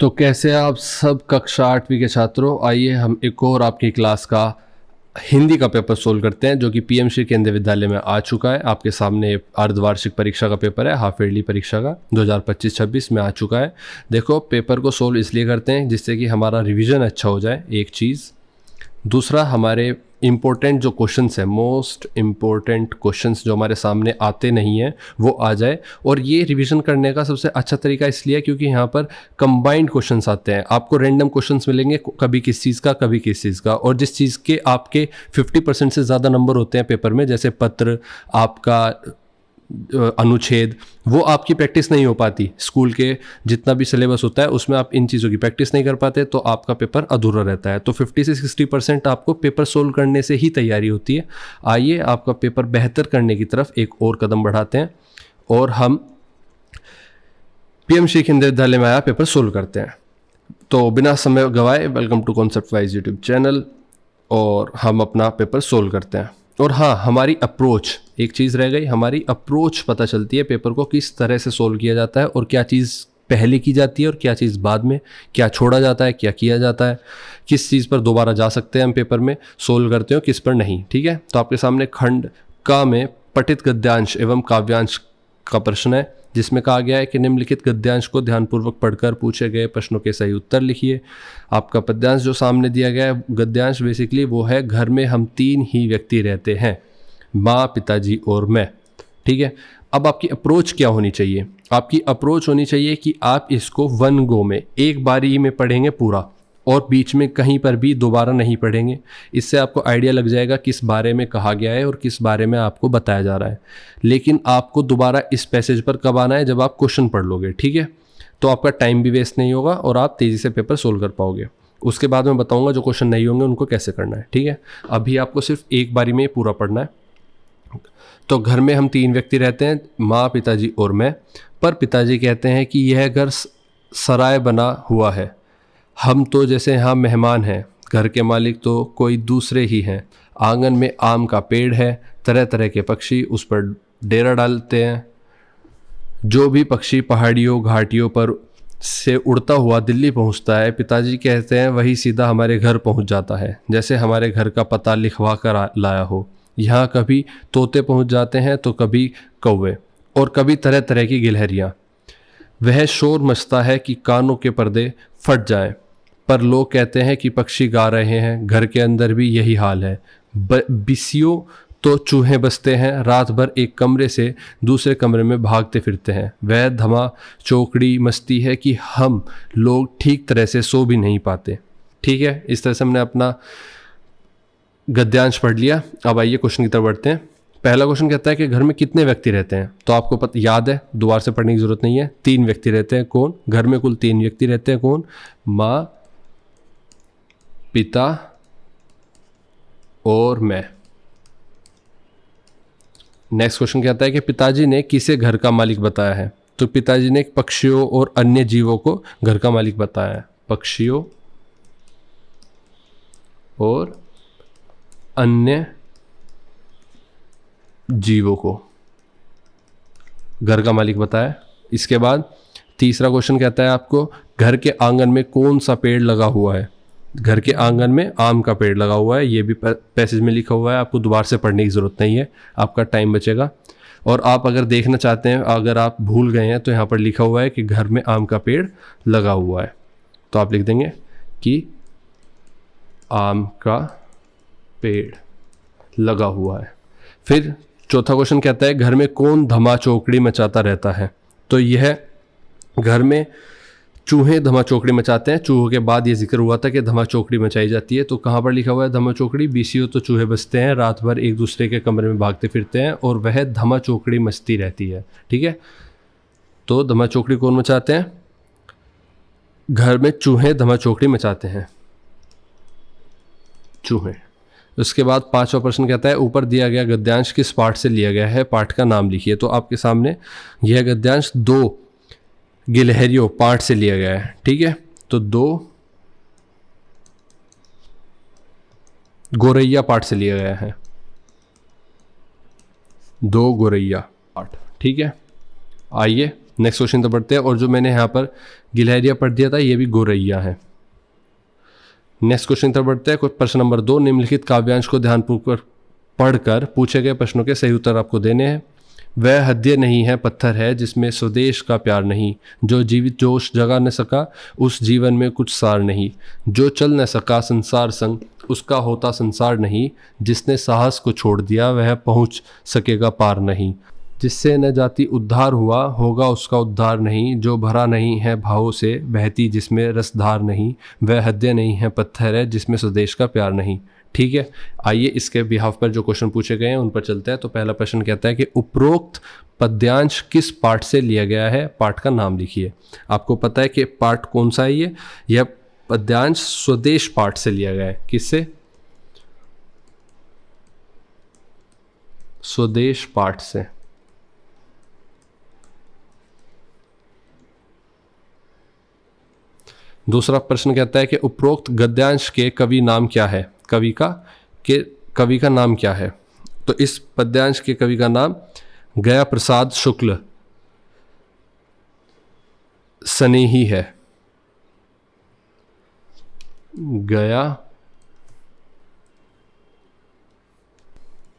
तो कैसे आप सब कक्षा 8वीं के छात्रों, आइए हम एक और आपकी क्लास का हिंदी का पेपर सोल्व करते हैं जो कि पीएम श्री केंद्रीय विद्यालय में आ चुका है। आपके सामने अर्धवार्षिक परीक्षा का पेपर है, हाफ ईयरली परीक्षा का 2025-26 में आ चुका है। देखो, पेपर को सोल्व इसलिए करते हैं जिससे कि हमारा रिवीजन अच्छा हो जाए, एक चीज़। दूसरा, हमारे इम्पोर्टेंट जो क्वेश्चंस हैं, मोस्ट इम्पोर्टेंट क्वेश्चंस जो हमारे सामने आते नहीं हैं वो आ जाए। और ये रिवीजन करने का सबसे अच्छा तरीका इसलिए है क्योंकि यहाँ पर कंबाइंड क्वेश्चंस आते हैं। आपको रैंडम क्वेश्चंस मिलेंगे, कभी किस चीज़ का कभी किस चीज़ का, और जिस चीज़ के आपके 50% से ज़्यादा नंबर होते हैं पेपर में, जैसे पत्र, आपका अनुच्छेद, वो आपकी प्रैक्टिस नहीं हो पाती। स्कूल के जितना भी सिलेबस होता है उसमें आप इन चीज़ों की प्रैक्टिस नहीं कर पाते, तो आपका पेपर अधूरा रहता है। तो 50 से 60% आपको पेपर सोल्व करने से ही तैयारी होती है। आइए आपका पेपर बेहतर करने की तरफ एक और कदम बढ़ाते हैं और हम पीएम श्री केंद्रीय विद्यालय में आया पेपर सोल्व करते हैं। तो बिना समय गवाए, welcome to Concept Wise YouTube channel, और हम अपना पेपर सोल्व करते हैं। और हाँ, हमारी अप्रोच, एक चीज़ रह गई, हमारी अप्रोच पता चलती है पेपर को किस तरह से सोल्व किया जाता है और क्या चीज़ पहले की जाती है और क्या चीज़ बाद में, क्या छोड़ा जाता है, क्या किया जाता है, किस चीज़ पर दोबारा जा सकते हैं हम पेपर में सोल्व करते हो, किस पर नहीं। ठीक है, तो आपके सामने खंड का में पठित गद्यांश एवं काव्यांश का प्रश्न है, जिसमें कहा गया है कि निम्नलिखित गद्यांश को ध्यानपूर्वक पढ़कर पूछे गए प्रश्नों के सही उत्तर लिखिए। आपका पद्यांश जो सामने दिया गया है, गद्यांश बेसिकली वो है, घर में हम 3 ही व्यक्ति रहते हैं, माँ, पिताजी और मैं। ठीक है, अब आपकी अप्रोच क्या होनी चाहिए? आपकी अप्रोच होनी चाहिए कि आप इसको वन गो में, एक बारी में पढ़ेंगे पूरा, और बीच में कहीं पर भी दोबारा नहीं पढ़ेंगे। इससे आपको आइडिया लग जाएगा किस बारे में कहा गया है और किस बारे में आपको बताया जा रहा है। लेकिन आपको दोबारा इस पैसेज पर कब आना है? जब आप क्वेश्चन पढ़ लोगे। ठीक है, तो आपका टाइम भी वेस्ट नहीं होगा और आप तेज़ी से पेपर सोल्व कर पाओगे। उसके बाद मैं बताऊँगा जो क्वेश्चन नहीं होंगे उनको कैसे करना है। ठीक है, अभी आपको सिर्फ एक बारी में पूरा पढ़ना है। तो घर में हम 3 व्यक्ति रहते हैं, माँ, पिताजी और मैं। पर पिताजी कहते हैं कि यह घर सराय बना हुआ है, हम तो जैसे यहाँ मेहमान हैं, घर के मालिक तो कोई दूसरे ही हैं। आंगन में आम का पेड़ है, तरह तरह के पक्षी उस पर डेरा डालते हैं। जो भी पक्षी पहाड़ियों घाटियों पर से उड़ता हुआ दिल्ली पहुँचता है, पिताजी कहते हैं वही सीधा हमारे घर पहुँच जाता है, जैसे हमारे घर का पता लिखवा कर लाया हो। यहाँ कभी तोते पहुँच जाते हैं तो कभी कौवे और कभी तरह तरह की गिलहरियाँ। वह शोर मचता है कि कानों के पर्दे फट जाएं, पर लोग कहते हैं कि पक्षी गा रहे हैं। घर के अंदर भी यही हाल है, बिसियों तो चूहे बसते हैं, रात भर एक कमरे से दूसरे कमरे में भागते फिरते हैं। वह धमा चौकड़ी मस्ती है कि हम लोग ठीक तरह से सो भी नहीं पाते। ठीक है, इस तरह से हमने अपना गद्यांश पढ़ लिया। अब आइए क्वेश्चन की तरफ बढ़ते हैं। पहला क्वेश्चन कहता है कि घर में कितने व्यक्ति रहते हैं? तो आपको याद है, दोबारा से पढ़ने की जरूरत नहीं है। 3 व्यक्ति रहते हैं। कौन? घर में कुल 3 व्यक्ति रहते हैं। कौन? माँ, पिता और मैं। नेक्स्ट क्वेश्चन कहता है कि पिताजी ने किसे घर का मालिक बताया है? तो पिताजी ने पक्षियों और अन्य जीवों को घर का मालिक बताया है। पक्षियों और अन्य जीवों को घर का मालिक बताया। इसके बाद तीसरा क्वेश्चन कहता है आपको, घर के आंगन में कौन सा पेड़ लगा हुआ है? घर के आंगन में आम का पेड़ लगा हुआ है। ये भी पैसेज में लिखा हुआ है, आपको दोबारा से पढ़ने की ज़रूरत नहीं है, आपका टाइम बचेगा। और आप अगर देखना चाहते हैं, अगर आप भूल गए हैं, तो यहाँ पर लिखा हुआ है कि घर में आम का पेड़ लगा हुआ है, तो आप लिख देंगे कि आम का पेड़ लगा हुआ है। फिर चौथा क्वेश्चन कहता है, घर में कौन धमा चौकड़ी मचाता रहता है? तो यह घर में चूहे धमा चौकड़ी मचाते हैं। चूहों के बाद ये जिक्र हुआ था कि धमा चौकड़ी मचाई जाती है। तो कहाँ पर लिखा हुआ है धमा चौकड़ी? बीसियों तो चूहे बसते हैं, रात भर एक दूसरे के कमरे में भागते फिरते हैं, और वह धमा चौकड़ी मचती रहती है। ठीक है, तो धमा चौकड़ी कौन मचाते हैं? घर में चूहे धमा चौकड़ी मचाते हैं, चूहे। उसके बाद 5वां प्रश्न कहता है, ऊपर दिया गया गद्यांश किस पाठ से लिया गया है? पाठ का नाम लिखिए। तो आपके सामने यह गद्यांश 2 गिलहरियों पाठ से लिया गया है। ठीक है, तो 2 गोरैया पाठ से लिया गया है। 2 गोरैया पाठ। ठीक है, आइए नेक्स्ट क्वेश्चन तो पढ़ते हैं। और जो मैंने यहाँ पर गिलहरियाँ पढ़ दिया था, ये भी गौरैया है। नेक्स्ट क्वेश्चन की तरफ बढ़ते हैं। प्रश्न नंबर 2, निम्नलिखित काव्यांश को ध्यानपूर्वक पढ़कर पूछे गए प्रश्नों के सही उत्तर आपको देने हैं। वह हृदय नहीं है, पत्थर है, जिसमें स्वदेश का प्यार नहीं। जो जीवित जोश जगा न सका, उस जीवन में कुछ सार नहीं। जो चल न सका संसार संग, उसका होता संसार नहीं। जिसने साहस को छोड़ दिया, वह पहुँच सकेगा पार नहीं। जिससे न जाति उद्धार हुआ, होगा उसका उद्धार नहीं। जो भरा नहीं है भावों से, बहती जिसमें रसधार नहीं। वह हृदय नहीं है, पत्थर है, जिसमें स्वदेश का प्यार नहीं। ठीक है, आइए इसके बिहाफ पर जो क्वेश्चन पूछे गए हैं उन पर चलते हैं। तो पहला प्रश्न कहता है कि उपरोक्त पद्यांश किस पाठ से लिया गया है, पाठ का नाम लिखिए। आपको पता है कि पाठ कौन सा है यह पद्यांश स्वदेश पाठ से लिया गया है। किससे? स्वदेश पाठ से। दूसरा प्रश्न कहता है कि उपरोक्त गद्यांश के कवि नाम क्या है, कवि का नाम क्या है। तो इस पद्यांश के कवि का नाम गया प्रसाद शुक्ल स्नेही है। गया।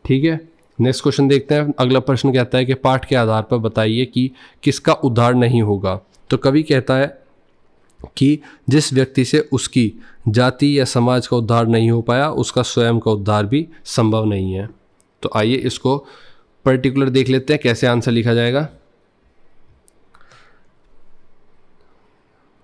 ठीक है, नेक्स्ट क्वेश्चन देखते हैं। अगला प्रश्न कहता है कि पाठ के आधार पर बताइए कि किसका उद्धार नहीं होगा। तो कवि कहता है कि जिस व्यक्ति से उसकी जाति या समाज का उद्धार नहीं हो पाया, उसका स्वयं का उद्धार भी संभव नहीं है। तो आइए इसको पर्टिकुलर देख लेते हैं कैसे आंसर लिखा जाएगा।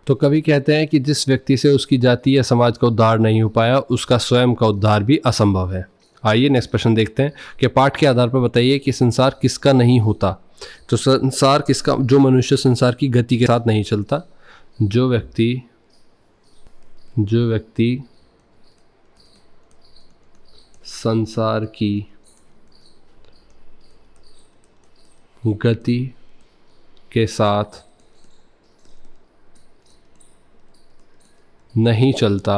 तो कवि कहते हैं कि जिस व्यक्ति से उसकी जाति या समाज का उद्धार नहीं हो पाया, उसका स्वयं का उद्धार भी असंभव है। आइए नेक्स्ट प्रश्न देखते हैं कि पाठ के आधार पर बताइए कि संसार किसका नहीं होता। तो संसार किसका? जो मनुष्य संसार की गति के साथ नहीं चलता। जो व्यक्ति संसार की गति के साथ नहीं चलता,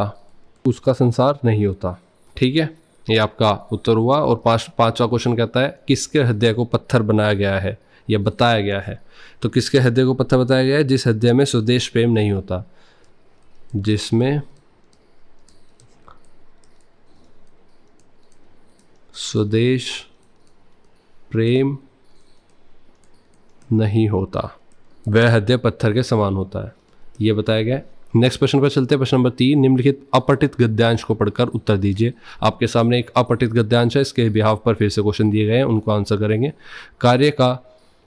उसका संसार नहीं होता। ठीक है, ये आपका उत्तर हुआ। और पांचवा क्वेश्चन कहता है किसके हृदय को पत्थर बनाया गया है या बताया गया है। तो किसके हृदय को पत्थर बताया गया है? जिस हृदय में स्वदेश प्रेम नहीं होता, जिसमें स्वदेश प्रेम नहीं होता, वह हृदय पत्थर के समान होता है, यह बताया गया है। नेक्स्ट प्रश्न पर चलते हैं। प्रश्न नंबर 3, निम्नलिखित अपठित गद्यांश को पढ़कर उत्तर दीजिए। आपके सामने एक अपठित गद्यांश है, इसके बिहाफ पर फिर से क्वेश्चन दिए गए हैं, उनको आंसर करेंगे। कार्य का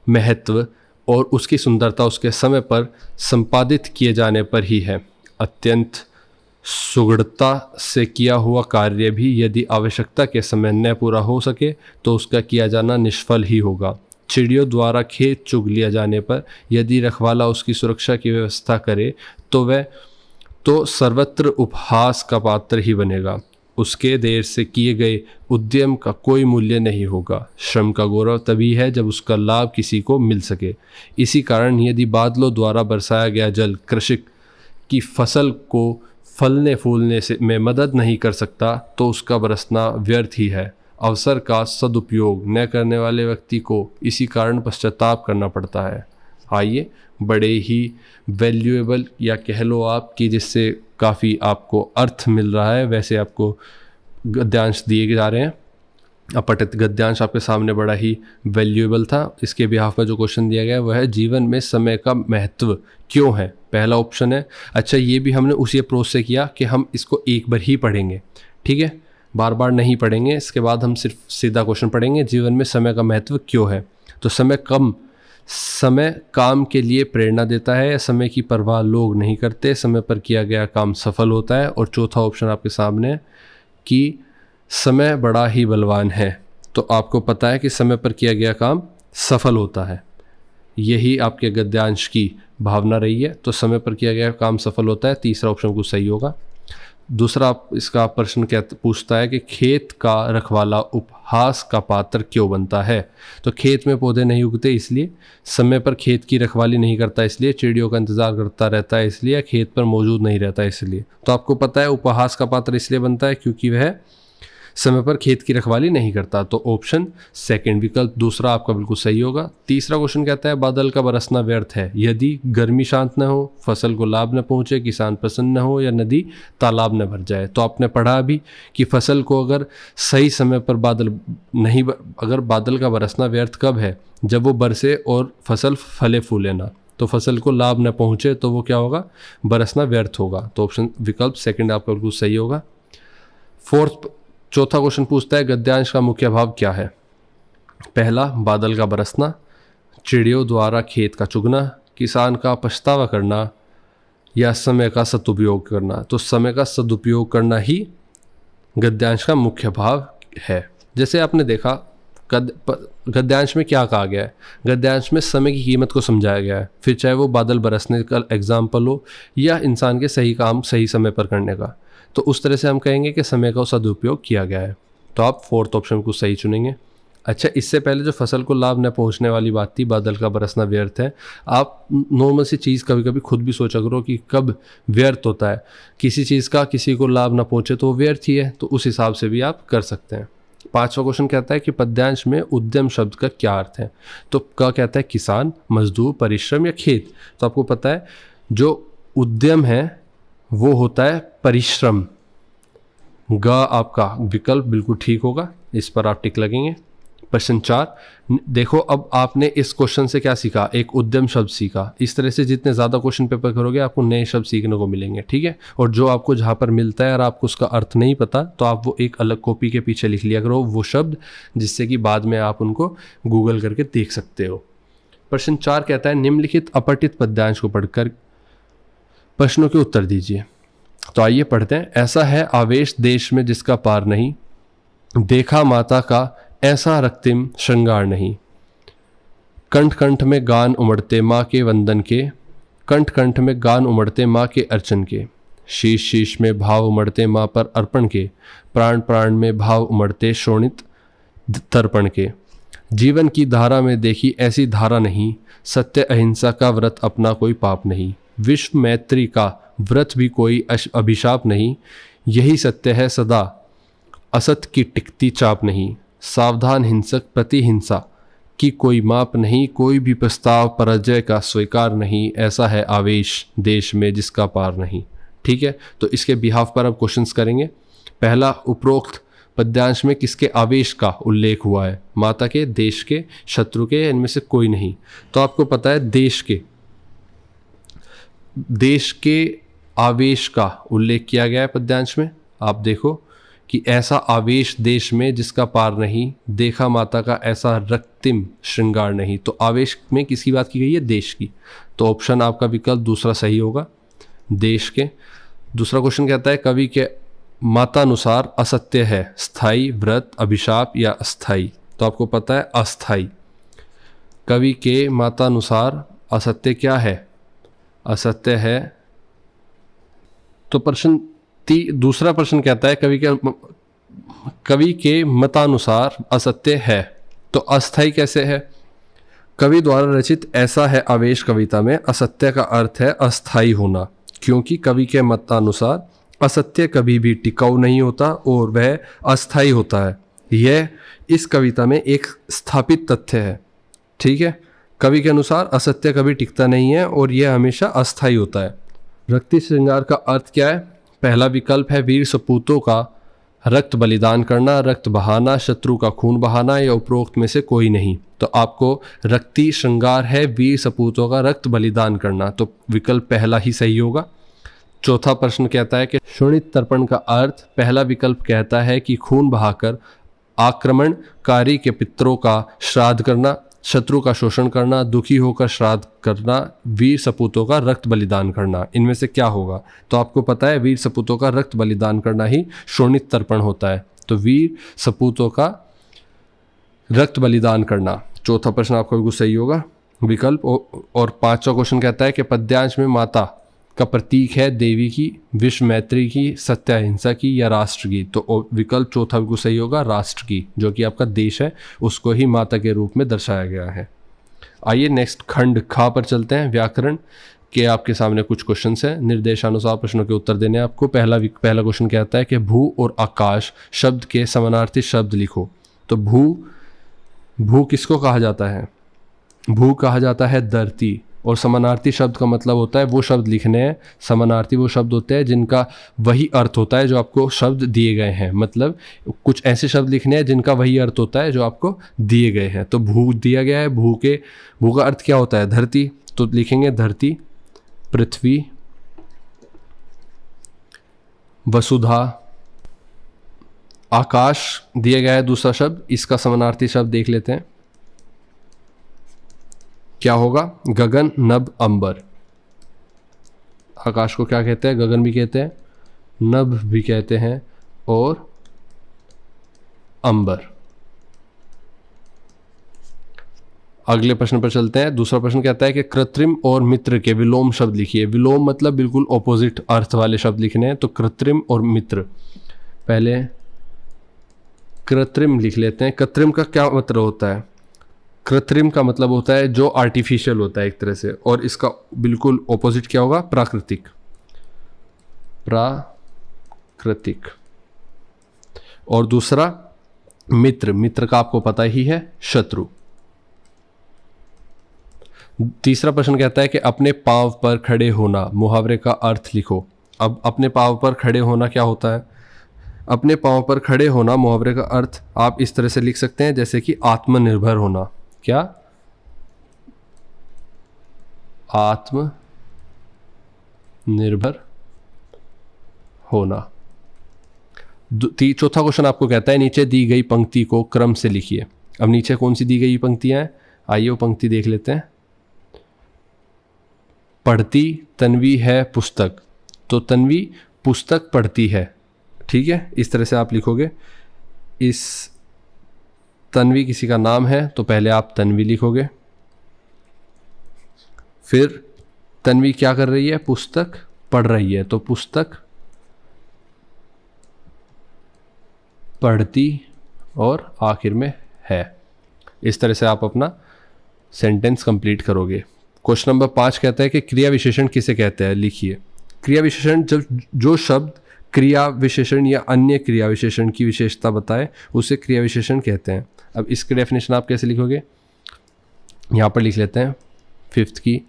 महत्व और उसकी सुंदरता उसके समय पर संपादित किए जाने पर ही है। अत्यंत सुगढ़ता से किया हुआ कार्य भी यदि आवश्यकता के समय न पूरा हो सके तो उसका किया जाना निष्फल ही होगा। चिड़ियों द्वारा खेत चुग लिया जाने पर यदि रखवाला उसकी सुरक्षा की व्यवस्था करे तो वह तो सर्वत्र उपहास का पात्र ही बनेगा। उसके देर से किए गए उद्यम का कोई मूल्य नहीं होगा। श्रम का गौरव तभी है जब उसका लाभ किसी को मिल सके। इसी कारण यदि बादलों द्वारा बरसाया गया जल कृषक की फसल को फलने फूलने से में मदद नहीं कर सकता तो उसका बरसना व्यर्थ ही है। अवसर का सदुपयोग न करने वाले व्यक्ति को इसी कारण पश्चाताप करना पड़ता है। आइए, बड़े ही वैल्यूएबल या कह लो आप कि जिससे काफ़ी आपको अर्थ मिल रहा है वैसे आपको गद्यांश दिए जा रहे हैं। अपठित गद्यांश आपके सामने बड़ा ही वैल्यूएबल था। इसके बिहाफ में जो क्वेश्चन दिया गया है वह है जीवन में समय का महत्व क्यों है। पहला ऑप्शन है, अच्छा ये भी हमने उसी अप्रोच से किया कि हम इसको एक बार ही पढ़ेंगे, ठीक है, बार बार नहीं पढ़ेंगे। इसके बाद हम सिर्फ सीधा क्वेश्चन पढ़ेंगे, जीवन में समय का महत्व क्यों है। तो समय काम के लिए प्रेरणा देता है या समय की परवाह लोग नहीं करते, समय पर किया गया काम सफल होता है। और चौथा ऑप्शन आपके सामने है कि समय बड़ा ही बलवान है। तो आपको पता है कि समय पर किया गया काम सफल होता है, यही आपके गद्यांश की भावना रही है। तो समय पर किया गया काम सफल होता है, तीसरा ऑप्शन कुछ सही होगा। दूसरा इसका प्रश्न क्या पूछता है कि खेत का रखवाला उपहास का पात्र क्यों बनता है। तो खेत में पौधे नहीं उगते इसलिए, समय पर खेत की रखवाली नहीं करता इसलिए, चिड़ियों का इंतजार करता रहता है इसलिए, खेत पर मौजूद नहीं रहता इसलिए। तो आपको पता है उपहास का पात्र इसलिए बनता है क्योंकि वह समय पर खेत की रखवाली नहीं करता। तो ऑप्शन सेकंड विकल्प दूसरा आपका बिल्कुल सही होगा। तीसरा क्वेश्चन कहता है बादल का बरसना व्यर्थ है यदि गर्मी शांत न हो, फसल को लाभ न पहुंचे, किसान प्रसन्न न हो या नदी तालाब न भर जाए। तो आपने पढ़ा अभी कि फसल को अगर सही समय पर अगर बादल का बरसना व्यर्थ कब है, जब वो बरसे और फसल फले फूले ना, तो फसल को लाभ न पहुंचे तो वो क्या होगा, बरसना व्यर्थ होगा। तो ऑप्शन विकल्प सेकंड आपका बिल्कुल सही होगा। चौथा क्वेश्चन पूछता है गद्यांश का मुख्य भाव क्या है। पहला बादल का बरसना, चिड़ियों द्वारा खेत का चुगना, किसान का पछतावा करना या समय का सदुपयोग करना। तो समय का सदुपयोग करना ही गद्यांश का मुख्य भाव है। जैसे आपने देखा गद्यांश में क्या कहा गया है, गद्यांश में समय की कीमत को समझाया गया है, फिर चाहे वो बादल बरसने का एग्जाम्पल हो या इंसान के सही काम सही समय पर करने का, तो उस तरह से हम कहेंगे कि समय का सदुपयोग किया गया है। तो आप फोर्थ ऑप्शन को सही चुनेंगे। अच्छा, इससे पहले जो फसल को लाभ न पहुंचने वाली बात थी, बादल का बरसना व्यर्थ है, आप नॉर्मल सी चीज़ कभी कभी खुद भी सोचा करो कि कब व्यर्थ होता है, किसी चीज़ का किसी को लाभ न पहुंचे तो वो व्यर्थ ही है, तो उस हिसाब से भी आप कर सकते हैं। पांचवा क्वेश्चन कहता है कि पद्यांश में उद्यम शब्द का क्या अर्थ है। तो क्या कहता है किसान, मजदूर, परिश्रम या खेत। तो आपको पता है जो उद्यम है वो होता है परिश्रम। ग आपका विकल्प बिल्कुल ठीक होगा, इस पर आप टिक लगेंगे। प्रश्न 4, देखो अब आपने इस क्वेश्चन से क्या सीखा, एक उद्यम शब्द सीखा। इस तरह से जितने ज़्यादा क्वेश्चन पेपर करोगे आपको नए शब्द सीखने को मिलेंगे, ठीक है। और जो आपको जहाँ पर मिलता है और आपको उसका अर्थ नहीं पता तो आप वो एक अलग कॉपी के पीछे लिख लिया करो वो शब्द, जिससे कि बाद में आप उनको गूगल करके देख सकते हो। प्रश्न 4 कहता है निम्नलिखित अपठित पद्यांश को पढ़कर प्रश्नों के उत्तर दीजिए। तो आइए पढ़ते हैं। ऐसा है आवेश देश में जिसका पार नहीं, देखा माता का ऐसा रक्तिम श्रृंगार नहीं, कंठ कंठ में गान उमड़ते माँ के वंदन के, कंठ कंठ में गान उमड़ते माँ के अर्चन के, शीश शीश में भाव उमड़ते माँ पर अर्पण के, प्राण प्राण में भाव उमड़ते शोणित तर्पण के, जीवन की धारा में देखी ऐसी धारा नहीं, सत्य अहिंसा का व्रत अपना कोई पाप नहीं, विश्व मैत्री का व्रत भी कोई अभिशाप नहीं, यही सत्य है सदा असत की टिकती चाप नहीं, सावधान हिंसक प्रति हिंसा की कोई माप नहीं, कोई भी प्रस्ताव पराजय का स्वीकार नहीं, ऐसा है आवेश देश में जिसका पार नहीं। ठीक है, तो इसके बिहाफ पर अब क्वेश्चंस करेंगे। पहला, उपरोक्त पद्यांश में किसके आवेश का उल्लेख हुआ है, माता के, देश के, शत्रु के, इनमें से कोई नहीं। तो आपको पता है देश के आवेश का उल्लेख किया गया है पद्यांश में। आप देखो कि ऐसा आवेश देश में जिसका पार नहीं, देखा माता का ऐसा रक्तिम श्रृंगार नहीं। तो आवेश में किसकी बात की गई है, देश की। तो ऑप्शन आपका विकल्प दूसरा सही होगा, देश के। दूसरा क्वेश्चन कहता है कवि के मतानुसार असत्य है स्थायी, व्रत, अभिशाप या अस्थाई। तो आपको पता है अस्थाई। कवि के मतानुसार असत्य क्या है, असत्य है। तो दूसरा प्रश्न कहता है कवि के मतानुसार असत्य है, तो अस्थाई कैसे है। कवि द्वारा रचित ऐसा है आवेश कविता में असत्य का अर्थ है अस्थाई होना, क्योंकि कवि के मतानुसार असत्य कभी भी टिकाऊ नहीं होता और वह अस्थाई होता है। यह इस कविता में एक स्थापित तथ्य है। ठीक है, कवि के अनुसार असत्य कभी टिकता नहीं है और यह हमेशा अस्थाई होता है। रक्ति श्रृंगार का अर्थ क्या है। पहला विकल्प है वीर सपूतों का रक्त बलिदान करना, रक्त बहाना, शत्रु का खून बहाना, या उपरोक्त में से कोई नहीं। तो आपको रक्ति श्रृंगार है वीर सपूतों का रक्त बलिदान करना, तो विकल्प पहला ही सही होगा। चौथा प्रश्न कहता है कि शोणित तर्पण का अर्थ। पहला विकल्प कहता है कि खून बहाकर आक्रमणकारी के पितरों का श्राद्ध करना, शत्रु का शोषण करना, दुखी होकर श्राद्ध करना, वीर सपूतों का रक्त बलिदान करना। इनमें से क्या होगा। तो आपको पता है वीर सपूतों का रक्त बलिदान करना ही शोणित तर्पण होता है। तो वीर सपूतों का रक्त बलिदान करना, चौथा प्रश्न आपका बिल्कुल सही होगा विकल्प। और पांचवा क्वेश्चन कहता है कि पद्यांश में माता का प्रतीक है देवी की, विश्व मैत्री की, सत्य अहिंसा की, या राष्ट्र की। तो विकल्प चौथा बिल्कुल सही होगा, राष्ट्र की, जो कि आपका देश है उसको ही माता के रूप में दर्शाया गया है। आइए नेक्स्ट खंड खा पर चलते हैं। व्याकरण के आपके सामने कुछ क्वेश्चंस हैं, निर्देशानुसार प्रश्नों के उत्तर देने हैं आपको। पहला क्वेश्चन क्या आता है कि भू और आकाश शब्द के समानार्थी शब्द लिखो। तो भू किसको कहा जाता है? भू कहा जाता है धरती, और समानार्थी शब्द का मतलब होता है वो शब्द लिखने हैं। समानार्थी वो शब्द होते हैं जिनका वही अर्थ होता है जो आपको शब्द दिए गए हैं, मतलब कुछ ऐसे शब्द लिखने हैं जिनका वही अर्थ होता है जो आपको दिए गए हैं। तो भू दिया गया है, भू का अर्थ क्या होता है? धरती, तो लिखेंगे धरती, पृथ्वी, वसुधा। आकाश दिया गया है दूसरा शब्द, इसका समानार्थी शब्द देख लेते हैं क्या होगा? गगन, नभ, अंबर। आकाश को क्या कहते हैं? गगन भी कहते हैं, नभ भी कहते हैं, और अंबर। अगले प्रश्न पर चलते हैं। दूसरा प्रश्न कहता है कि कृत्रिम और मित्र के विलोम शब्द लिखिए। विलोम मतलब बिल्कुल ऑपोजिट अर्थ वाले शब्द लिखने हैं। तो कृत्रिम और मित्र, पहले कृत्रिम लिख लेते हैं। कृत्रिम का क्या मतलब होता है? कृत्रिम का मतलब होता है जो आर्टिफिशियल होता है एक तरह से, और इसका बिल्कुल ऑपोजिट क्या होगा? प्राकृतिक। प्राकृतिक। और दूसरा मित्र, मित्र का आपको पता ही है, शत्रु। तीसरा प्रश्न कहता है कि अपने पांव पर खड़े होना, मुहावरे का अर्थ लिखो। अब अपने पांव पर खड़े होना क्या होता है? अपने पांव पर खड़े होना मुहावरे का अर्थ आप इस तरह से लिख सकते हैं जैसे कि आत्मनिर्भर होना। क्या? आत्मनिर्भर होना। चौथा क्वेश्चन आपको कहता है नीचे दी गई पंक्ति को क्रम से लिखिए। अब नीचे कौन सी दी गई पंक्तियां हैं? आइए वो पंक्ति देख लेते हैं। पढ़ती तन्वी है पुस्तक, तो तन्वी पुस्तक पढ़ती है, ठीक है, इस तरह से आप लिखोगे। इस तन्वी किसी का नाम है तो पहले आप तन्वी लिखोगे, फिर तन्वी क्या कर रही है? पुस्तक पढ़ रही है, तो पुस्तक पढ़ती, और आखिर में है। इस तरह से आप अपना सेंटेंस कंप्लीट करोगे। क्वेश्चन नंबर 5 कहता है कि क्रिया विशेषण किसे कहते हैं? लिखिए। क्रिया विशेषण जब जो शब्द क्रिया विशेषण या अन्य क्रिया विशेषण की विशेषता बताए उसे क्रिया विशेषण कहते हैं। अब इसकी डेफिनेशन आप कैसे लिखोगे? यहाँ पर लिख लेते हैं 5th की।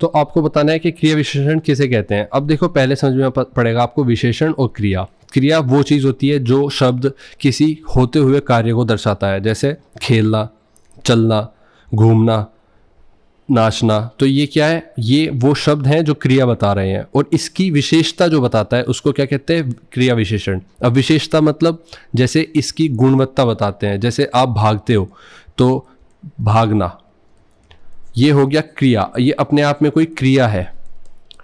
तो आपको बताना है कि क्रिया विशेषण किसे कहते हैं। अब देखो, पहले समझ में पड़ेगा आपको विशेषण और क्रिया। क्रिया वो चीज़ होती है जो शब्द किसी होते हुए कार्य को दर्शाता है, जैसे खेलना, चलना, घूमना, नाचना। तो ये क्या है? ये वो शब्द हैं जो क्रिया बता रहे हैं, और इसकी विशेषता जो बताता है उसको क्या कहते हैं? क्रिया विशेषण। अब विशेषता मतलब जैसे इसकी गुणवत्ता बताते हैं, जैसे आप भागते हो तो भागना, ये हो गया क्रिया, ये अपने आप में कोई क्रिया है,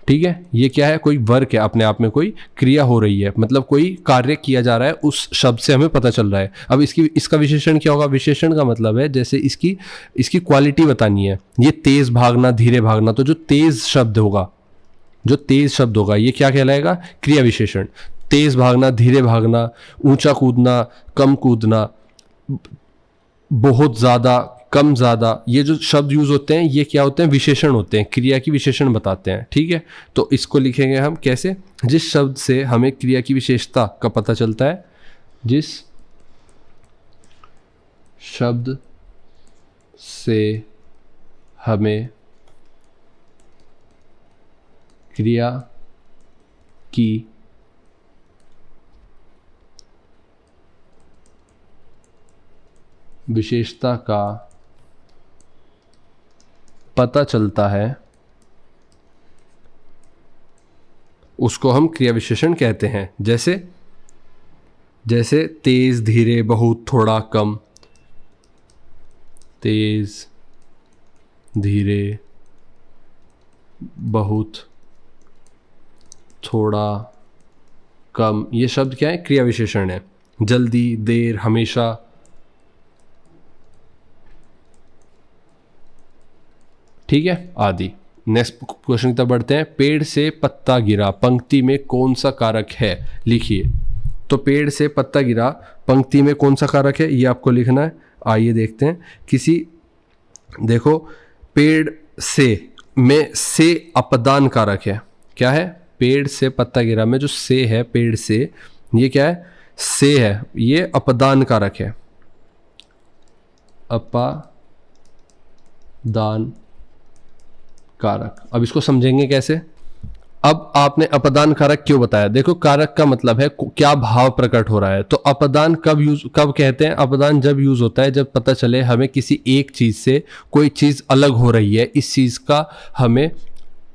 ठीक है। ये क्या है? कोई वर्क है, अपने आप में कोई क्रिया हो रही है, मतलब कोई कार्य किया जा रहा है, उस शब्द से हमें पता चल रहा है। अब इसका विशेषण क्या होगा? विशेषण का मतलब है जैसे इसकी क्वालिटी बतानी है। ये तेज भागना, धीरे भागना, तो जो तेज शब्द होगा ये क्या कहलाएगा? क्रिया विशेषण। तेज भागना, धीरे भागना, ऊंचा कूदना, कम कूदना, बहुत ज़्यादा, कम ज़्यादा, ये जो शब्द यूज़ होते हैं ये क्या होते हैं? विशेषण होते हैं, क्रिया की विशेषण बताते हैं, ठीक है। तो इसको लिखेंगे हम कैसे? जिस शब्द से हमें क्रिया की विशेषता का पता चलता है, जिस शब्द से हमें क्रिया की विशेषता का पता चलता है उसको हम क्रिया विशेषण कहते हैं। जैसे तेज, धीरे, बहुत, थोड़ा, कम। तेज, धीरे, बहुत, थोड़ा, कम, ये शब्द क्या है? क्रिया विशेषण है। जल्दी, देर, हमेशा। ठीक है, आदि। नेक्स्ट क्वेश्चन की तरफ बढ़ते हैं। पेड़ से पत्ता गिरा पंक्ति में कौन सा कारक है? लिखिए। तो पेड़ से पत्ता गिरा पंक्ति में कौन सा कारक है, ये आपको लिखना है। आइए देखते हैं। देखो, पेड़ से में से अपदान कारक है। क्या है? पेड़ से पत्ता गिरा में जो से है, पेड़ से, ये क्या है? से है, ये अपदान कारक है। अपदान कारक। अब इसको समझेंगे कैसे? अब आपने अपदान कारक क्यों बताया? देखो, कारक का मतलब है क्या भाव प्रकट हो रहा है। तो अपदान कब कहते हैं? अपदान जब यूज होता है जब पता चले हमें किसी एक चीज से कोई चीज अलग हो रही है, इस चीज का हमें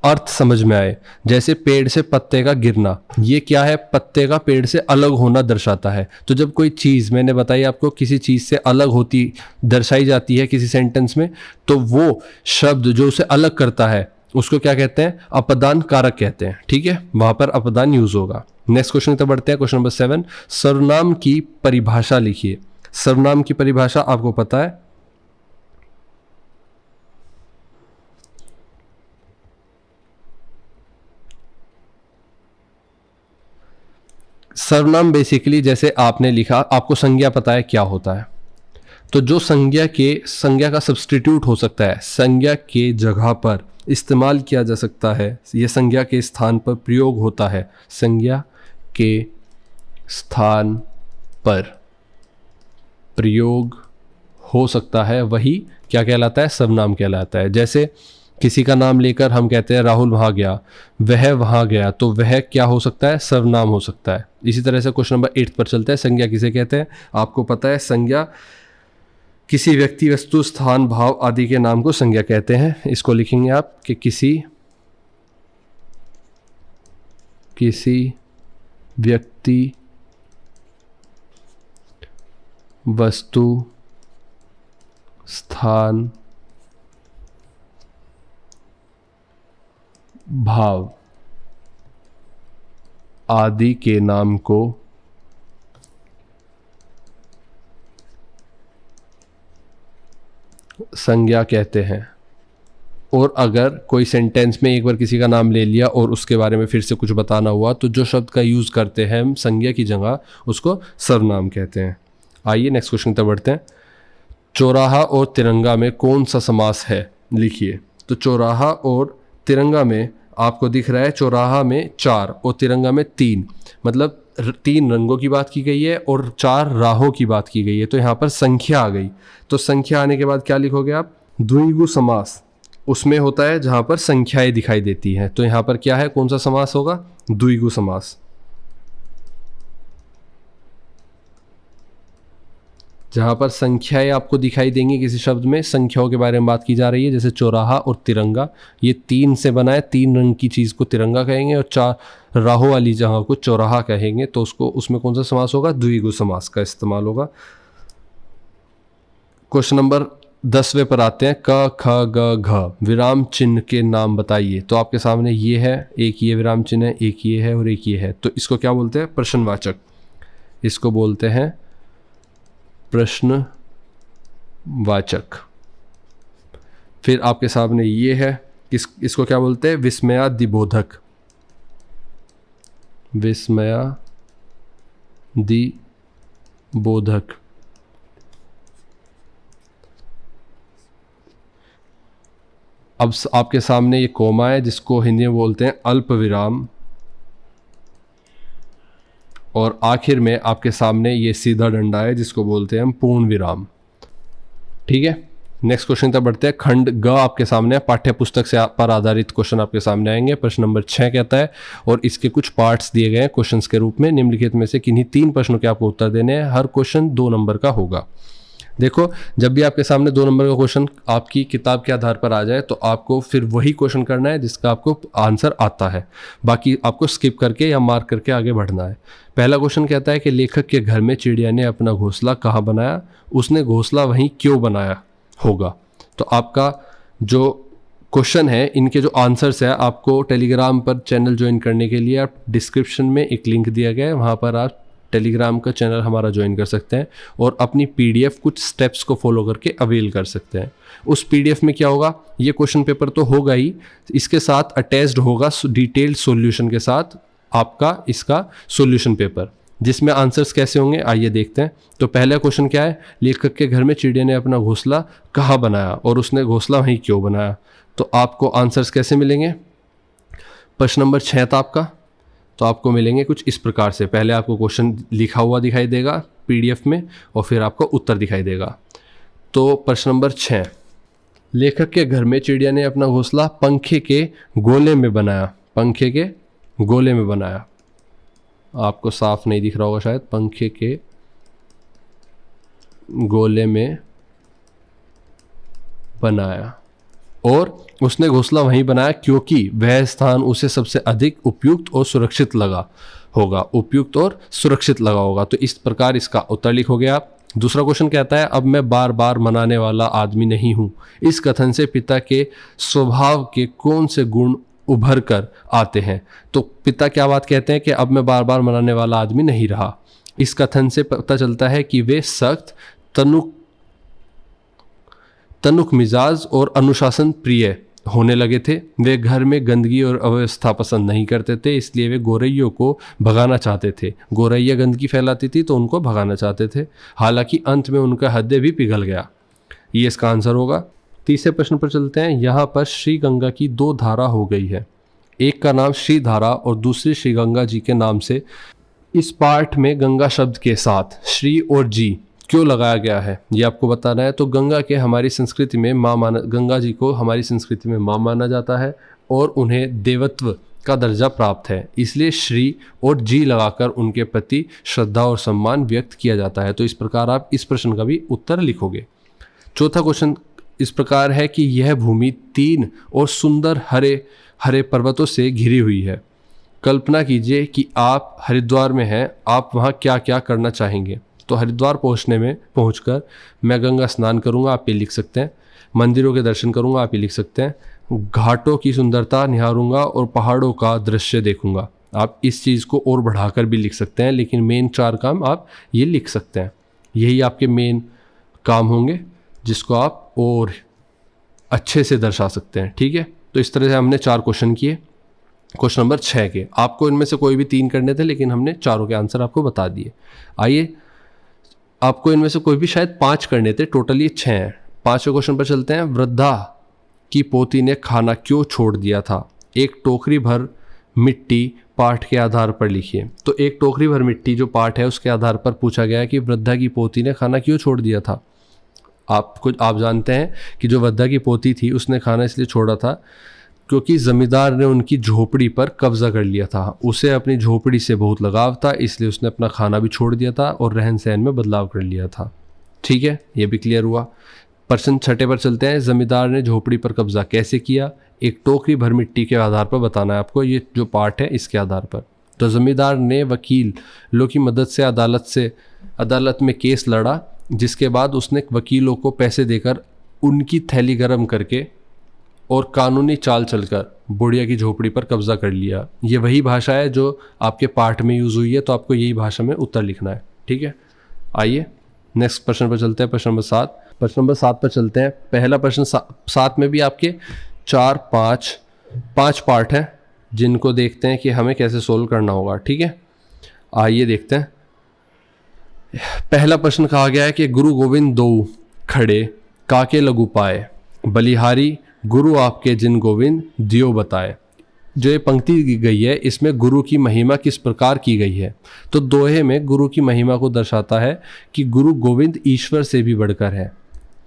अर्थ समझ में आए। जैसे पेड़ से पत्ते का गिरना, ये क्या है? पत्ते का पेड़ से अलग होना दर्शाता है। तो जब कोई चीज़, मैंने बताई आपको, किसी चीज़ से अलग होती दर्शाई जाती है किसी सेंटेंस में, तो वो शब्द जो उसे अलग करता है उसको क्या कहते हैं? अपदान कारक कहते हैं। ठीक है, वहां पर अपदान यूज होगा। नेक्स्ट क्वेश्चन तक बढ़ते हैं। क्वेश्चन नंबर 7, सर्वनाम की परिभाषा लिखिए। सर्वनाम की परिभाषा आपको पता है? सर्वनाम बेसिकली, जैसे आपने लिखा, आपको संज्ञा पता है क्या होता है, तो जो संज्ञा का सब्स्टिट्यूट हो सकता है, संज्ञा के जगह पर इस्तेमाल किया जा सकता है, यह संज्ञा के स्थान पर प्रयोग होता है, संज्ञा के स्थान पर प्रयोग हो सकता है, वही क्या कहलाता है? सर्वनाम कहलाता है। जैसे किसी का नाम लेकर हम कहते हैं राहुल वहाँ गया, वह वहाँ गया, तो वह क्या हो सकता है? सर्वनाम हो सकता है। इसी तरह से क्वेश्चन नंबर 8 पर चलते हैं। संज्ञा किसे कहते हैं? आपको पता है, संज्ञा किसी व्यक्ति, वस्तु, स्थान, भाव आदि के नाम को संज्ञा कहते हैं। इसको लिखेंगे आप कि किसी व्यक्ति, वस्तु, स्थान, भाव आदि के नाम को संज्ञा कहते हैं। और अगर कोई सेंटेंस में एक बार किसी का नाम ले लिया और उसके बारे में फिर से कुछ बताना हुआ, तो जो शब्द का यूज़ करते हैं हम संज्ञा की जगह, उसको सर्वनाम कहते हैं। आइए नेक्स्ट क्वेश्चन तक बढ़ते हैं। चौराहा और तिरंगा में कौन सा समास है? लिखिए। तो चौराहा और तिरंगा में आपको दिख रहा है, चौराहा में 4 और तिरंगा में 3, मतलब 3 रंगों की बात की गई है और 4 राहों की बात की गई है। तो यहाँ पर संख्या आ गई। तो संख्या आने के बाद क्या लिखोगे आप? द्विगु समास उसमें होता है जहाँ पर संख्याएं दिखाई देती हैं। तो यहाँ पर क्या है? कौन सा समास होगा? द्विगु समास। जहाँ पर संख्याएं आपको दिखाई देंगी किसी शब्द में, संख्याओं के बारे में बात की जा रही है। जैसे चौराहा और तिरंगा, ये 3 से बना है, 3 रंग की चीज़ को तिरंगा कहेंगे और 4 राहों वाली जगह को चौराहा कहेंगे। तो उसमें कौन सा समास होगा? द्विगु समास का इस्तेमाल होगा। क्वेश्चन नंबर 10वें पर आते हैं। क, ख, ग, घ विराम चिन्ह के नाम बताइए। तो आपके सामने ये है, एक ये विराम चिन्ह है, एक ये है और एक ये है। तो इसको क्या बोलते हैं? प्रश्नवाचक। इसको बोलते हैं प्रश्नवाचक। फिर आपके सामने ये है, इसको क्या बोलते हैं? विस्मयादिबोधक। विस्मयादिबोधक। अब आपके सामने ये कोमा है, जिसको हिंदी में बोलते हैं अल्प विराम। और आखिर में आपके सामने ये सीधा डंडा है, जिसको बोलते हैं हम पूर्ण विराम। ठीक है, नेक्स्ट क्वेश्चन तक बढ़ते हैं। खंड ग आपके सामने है, पाठ्य पुस्तक से पर आधारित क्वेश्चन आपके सामने आएंगे। प्रश्न नंबर 6 कहता है, और इसके कुछ पार्ट्स दिए गए हैं क्वेश्चंस के रूप में। निम्नलिखित में से किन्हीं 3 प्रश्नों के आपको उत्तर देने हैं। हर क्वेश्चन 2 नंबर का होगा। देखो, जब भी आपके सामने 2 नंबर का क्वेश्चन आपकी किताब के आधार पर आ जाए, तो आपको फिर वही क्वेश्चन करना है जिसका आपको आंसर आता है। बाकी आपको स्किप करके या मार्क करके आगे बढ़ना है। पहला क्वेश्चन कहता है कि लेखक के घर में चिड़िया ने अपना घोंसला कहाँ बनाया? उसने घोंसला वहीं क्यों बनाया होगा? तो आपका जो क्वेश्चन है, इनके जो आंसर्स है, आपको टेलीग्राम पर चैनल ज्वाइन करने के लिए आप डिस्क्रिप्शन में एक लिंक दिया गया है, वहाँ पर आप टेलीग्राम का चैनल हमारा ज्वाइन कर सकते हैं और अपनी पीडीएफ कुछ स्टेप्स को फॉलो करके अवेल कर सकते हैं। उस पीडीएफ में क्या होगा? ये क्वेश्चन पेपर तो होगा ही, इसके साथ अटैच्ड होगा डिटेल्ड सॉल्यूशन के साथ आपका इसका सॉल्यूशन पेपर, जिसमें आंसर्स कैसे होंगे आइए देखते हैं। तो पहला क्वेश्चन क्या है? लेखक के घर में चिड़िया ने अपना घोंसला कहाँ बनाया और उसने घोंसला वहीं क्यों बनाया? तो तो आपको आंसर्स कैसे मिलेंगे? प्रश्न नंबर 6 था आपका, तो आपको मिलेंगे कुछ इस प्रकार से। पहले आपको क्वेश्चन लिखा हुआ दिखाई देगा पीडीएफ में और फिर आपको उत्तर दिखाई देगा। तो प्रश्न नंबर 6, लेखक के घर में चिड़िया ने अपना घोंसला पंखे के गोले में बनाया। पंखे के गोले में बनाया, आपको साफ नहीं दिख रहा होगा शायद। पंखे के गोले में बनाया, और उसने घोंसला वहीं बनाया क्योंकि वह स्थान उसे सबसे अधिक उपयुक्त और सुरक्षित लगा होगा। उपयुक्त और सुरक्षित लगा होगा। तो इस प्रकार इसका उत्तर लिखोगे आप। दूसरा क्वेश्चन कहता है, अब मैं बार बार मनाने वाला आदमी नहीं हूं। इस कथन से पिता के स्वभाव के कौन से गुण उभर कर आते हैं? तो पिता क्या बात कहते हैं कि अब मैं बार बार मनाने वाला आदमी नहीं रहा। इस कथन से पता चलता है कि वे सख्त, तनुक मिजाज और अनुशासन प्रिय होने लगे थे। वे घर में गंदगी और अव्यवस्था पसंद नहीं करते थे, इसलिए वे गोरैयों को भगाना चाहते थे। गोरैया गंदगी फैलाती थी तो उनको भगाना चाहते थे। हालांकि अंत में उनका हृदय भी पिघल गया। ये इसका आंसर होगा। तीसरे प्रश्न पर चलते हैं। यहाँ पर श्री गंगा की 2 धारा हो गई है, एक का नाम श्री धारा और दूसरी श्री गंगा जी के नाम से। इस पाठ में गंगा शब्द के साथ श्री और जी क्यों लगाया गया है, ये आपको बताना है। तो गंगा के हमारी संस्कृति में गंगा जी को हमारी संस्कृति में माँ माना जाता है और उन्हें देवत्व का दर्जा प्राप्त है, इसलिए श्री और जी लगाकर उनके प्रति श्रद्धा और सम्मान व्यक्त किया जाता है। तो इस प्रकार आप इस प्रश्न का भी उत्तर लिखोगे। चौथा क्वेश्चन इस प्रकार है कि यह भूमि 3 और सुंदर हरे हरे पर्वतों से घिरी हुई है। कल्पना कीजिए कि आप हरिद्वार में हैं, आप वहाँ क्या क्या करना चाहेंगे? तो हरिद्वार पहुंचकर मैं गंगा स्नान करूंगा, आप ये लिख सकते हैं। मंदिरों के दर्शन करूंगा, आप ये लिख सकते हैं। घाटों की सुंदरता निहारूंगा और पहाड़ों का दृश्य देखूंगा। आप इस चीज़ को और बढ़ाकर भी लिख सकते हैं, लेकिन मेन 4 काम आप ये लिख सकते हैं। यही आपके मेन काम होंगे जिसको आप और अच्छे से दर्शा सकते हैं। ठीक है, तो इस तरह से हमने 4 क्वेश्चन किए। क्वेश्चन नंबर 6 के आपको इनमें से कोई भी 3 करने थे, लेकिन हमने चारों के आंसर आपको बता दिए। आइए, आपको इनमें से कोई भी शायद 5 करने थे, टोटल ये 6 हैं। 5वें क्वेश्चन पर चलते हैं। वृद्धा की पोती ने खाना क्यों छोड़ दिया था? एक टोकरी भर मिट्टी पाठ के आधार पर लिखिए। तो एक टोकरी भर मिट्टी जो पाठ है उसके आधार पर पूछा गया कि वृद्धा की पोती ने खाना क्यों छोड़ दिया था। आप जानते हैं कि जो वृद्धा की पोती थी उसने खाना इसलिए छोड़ा था क्योंकि जमींदार ने उनकी झोपड़ी पर कब्जा कर लिया था। उसे अपनी झोपड़ी से बहुत लगाव था, इसलिए उसने अपना खाना भी छोड़ दिया था और रहन सहन में बदलाव कर लिया था। ठीक है, ये भी क्लियर हुआ। प्रश्न 6 पर चलते हैं। जमींदार ने झोपड़ी पर कब्जा कैसे किया? एक टोकरी भर मिट्टी के आधार पर बताना है आपको, ये जो पार्ट है इसके आधार पर। तो जमींदार ने वकीलों की मदद से अदालत में केस लड़ा, जिसके बाद उसने वकीलों को पैसे देकर उनकी थैली गर्म करके और कानूनी चाल चलकर बुढ़िया की झोपड़ी पर कब्जा कर लिया। ये वही भाषा है जो आपके पाठ में यूज़ हुई है, तो आपको यही भाषा में उत्तर लिखना है। ठीक है, आइए नेक्स्ट प्रश्न पर चलते हैं। प्रश्न नंबर 7। प्रश्न नंबर 7 पर चलते हैं। पहला प्रश्न 7 में भी आपके 5 पार्ट हैं, जिनको देखते हैं कि हमें कैसे सोल्व करना होगा। ठीक है, आइए देखते हैं। पहला प्रश्न कहा गया है कि गुरु गोविंद दो खड़े काके लघु पाए, बलिहारी गुरु आपके जिन गोविंद दियो बताए। जो ये पंक्ति की गई है इसमें गुरु की महिमा किस प्रकार की गई है? तो दोहे में गुरु की महिमा को दर्शाता है कि गुरु गोविंद ईश्वर से भी बढ़कर है।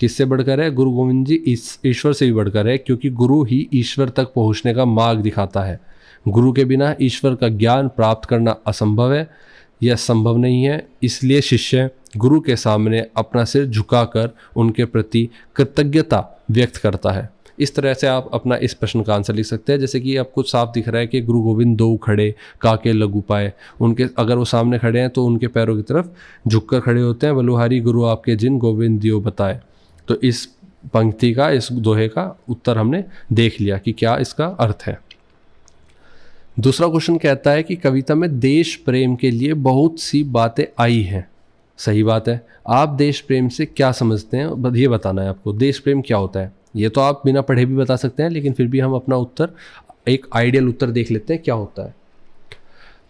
किससे बढ़कर है? गुरु गोविंद जी ईश्वर से भी बढ़कर है, क्योंकि गुरु ही ईश्वर तक पहुंचने का मार्ग दिखाता है। गुरु के बिना ईश्वर का ज्ञान प्राप्त करना असंभव है, यह संभव नहीं है। इसलिए शिष्य गुरु के सामने अपना सिर झुकाकर उनके प्रति कृतज्ञता व्यक्त करता है। इस तरह से आप अपना इस प्रश्न का आंसर लिख सकते हैं। जैसे कि आपको साफ दिख रहा है कि गुरु गोविंद दो खड़े काके लघु पाए, उनके अगर वो सामने खड़े हैं तो उनके पैरों की तरफ झुककर खड़े होते हैं। बलुहारी गुरु आपके जिन गोविंद दियो बताए। तो इस पंक्ति का, इस दोहे का उत्तर हमने देख लिया कि क्या इसका अर्थ है। दूसरा क्वेश्चन कहता है कि कविता में देश प्रेम के लिए बहुत सी बातें आई हैं। सही बात है। आप देश प्रेम से क्या समझते हैं ये बताना है आपको। देश प्रेम क्या होता है ये तो आप बिना पढ़े भी बता सकते हैं, लेकिन फिर भी हम अपना उत्तर, एक आइडियल उत्तर देख लेते हैं क्या होता है।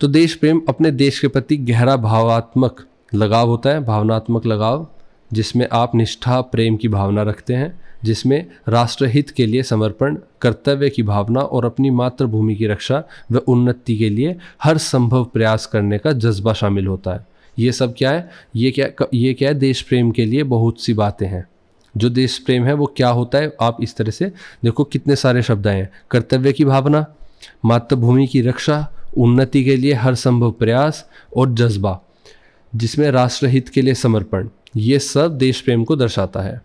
तो देश प्रेम अपने देश के प्रति गहरा भावनात्मक लगाव होता है, भावनात्मक लगाव, जिसमें आप निष्ठा प्रेम की भावना रखते हैं। जिसमें राष्ट्रहित के लिए समर्पण, कर्तव्य की भावना और अपनी मातृभूमि की रक्षा व उन्नति के लिए हर संभव प्रयास करने का जज्बा शामिल होता है। ये सब क्या है? ये क्या है? देश प्रेम के लिए बहुत सी बातें हैं। जो देश प्रेम है वो क्या होता है? आप इस तरह से देखो, कितने सारे शब्द आए हैं। कर्तव्य की भावना, मातृभूमि की रक्षा, उन्नति के लिए हर संभव प्रयास और जज्बा, जिसमें राष्ट्रहित के लिए समर्पण, ये सब देश प्रेम को दर्शाता है।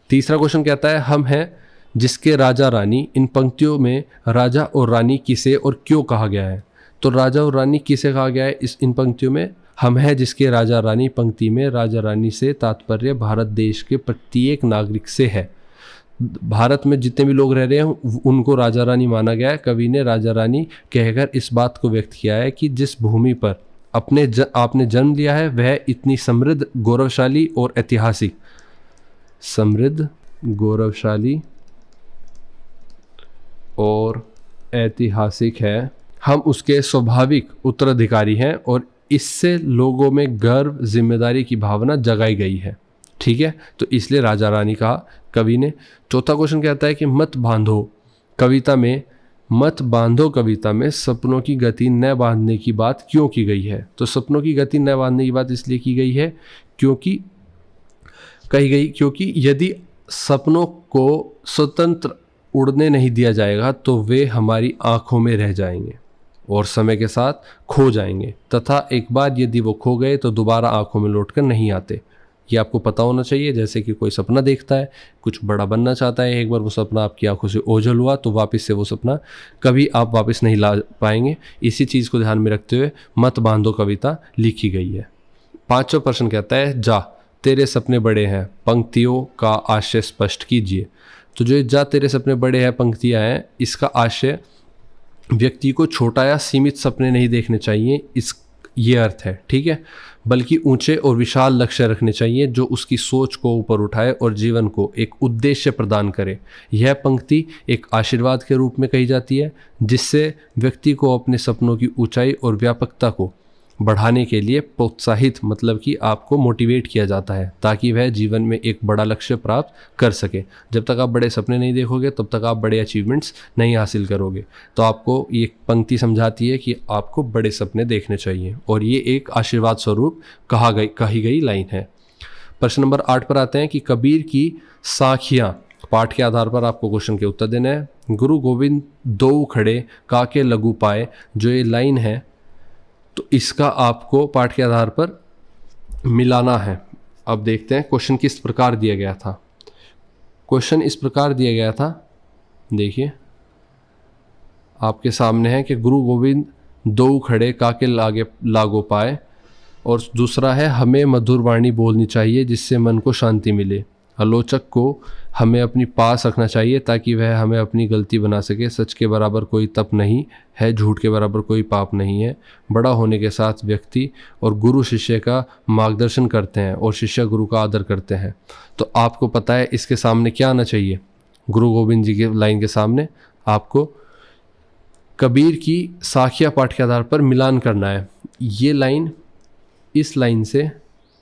तीसरा क्वेश्चन कहता है, हम हैं जिसके राजा रानी। इन पंक्तियों में राजा और रानी किसे और क्यों कहा गया है? तो राजा और रानी किसे कहा गया है इन पंक्तियों में? हम हैं जिसके राजा रानी पंक्ति में राजा रानी से तात्पर्य भारत देश के प्रत्येक नागरिक से है। भारत में जितने भी लोग रह रहे हैं उनको राजा रानी माना गया है। कवि ने राजा रानी कहकर इस बात को व्यक्त किया है कि जिस भूमि पर आपने जन्म लिया है वह इतनी समृद्ध, गौरवशाली और ऐतिहासिक, समृद्ध, गौरवशाली और ऐतिहासिक है। हम उसके स्वाभाविक उत्तराधिकारी हैं और इससे लोगों में गर्व, जिम्मेदारी की भावना जगाई गई है। ठीक है, तो इसलिए राजा रानी कहा कवि ने। चौथा क्वेश्चन कहता है कि मत बांधो कविता में सपनों की गति न बांधने की बात क्यों की गई है? तो सपनों की गति न बांधने की बात इसलिए की गई है क्योंकि यदि सपनों को स्वतंत्र उड़ने नहीं दिया जाएगा तो वे हमारी आंखों में रह जाएंगे और समय के साथ खो जाएंगे, तथा एक बार यदि वो खो गए तो दोबारा आंखों में लौटकर नहीं आते। ये आपको पता होना चाहिए। जैसे कि कोई सपना देखता है, कुछ बड़ा बनना चाहता है, एक बार वो सपना आपकी आंखों से ओझल हुआ तो वापस से वो सपना कभी आप वापस नहीं ला पाएंगे। इसी चीज़ को ध्यान में रखते हुए मत बांधो कविता लिखी गई है। पांचवा प्रश्न कहता है, जा तेरे सपने बड़े हैं, पंक्तियों का आशय स्पष्ट कीजिए। तो जो जा तेरे सपने बड़े हैं पंक्तियाँ हैं, इसका आशय व्यक्ति को छोटा या सीमित सपने नहीं देखने चाहिए, ये अर्थ है। ठीक है, बल्कि ऊंचे और विशाल लक्ष्य रखने चाहिए जो उसकी सोच को ऊपर उठाए और जीवन को एक उद्देश्य प्रदान करे। यह पंक्ति एक आशीर्वाद के रूप में कही जाती है, जिससे व्यक्ति को अपने सपनों की ऊंचाई और व्यापकता को बढ़ाने के लिए प्रोत्साहित, मतलब कि आपको मोटिवेट किया जाता है ताकि वह जीवन में एक बड़ा लक्ष्य प्राप्त कर सके। जब तक आप बड़े सपने नहीं देखोगे तब तक आप बड़े अचीवमेंट्स नहीं हासिल करोगे। तो आपको ये पंक्ति समझाती है कि आपको बड़े सपने देखने चाहिए और ये एक आशीर्वाद स्वरूप कही गई लाइन है। प्रश्न नंबर 8 पर आते हैं कि कबीर की साखियाँ, पाठ के आधार पर आपको क्वेश्चन के उत्तर देने हैं। गुरु गोविंद दो खड़े काके लगू पाए, जो ये लाइन है तो इसका आपको पाठ के आधार पर मिलाना है। अब देखते हैं क्वेश्चन किस प्रकार दिया गया था। क्वेश्चन इस प्रकार दिया गया था, देखिए आपके सामने है कि गुरु गोविंद दो खड़े काके लागो पाए, और दूसरा है हमें मधुर वाणी बोलनी चाहिए जिससे मन को शांति मिले। आलोचक को हमें अपनी पास रखना चाहिए ताकि वह हमें अपनी गलती बना सके। सच के बराबर कोई तप नहीं है, झूठ के बराबर कोई पाप नहीं है। बड़ा होने के साथ व्यक्ति और गुरु शिष्य का मार्गदर्शन करते हैं और शिष्य गुरु का आदर करते हैं। तो आपको पता है इसके सामने क्या आना चाहिए? गुरु गोविंद जी के लाइन के सामने आपको कबीर की साखिया पाठ के आधार पर मिलान करना है। ये लाइन इस लाइन से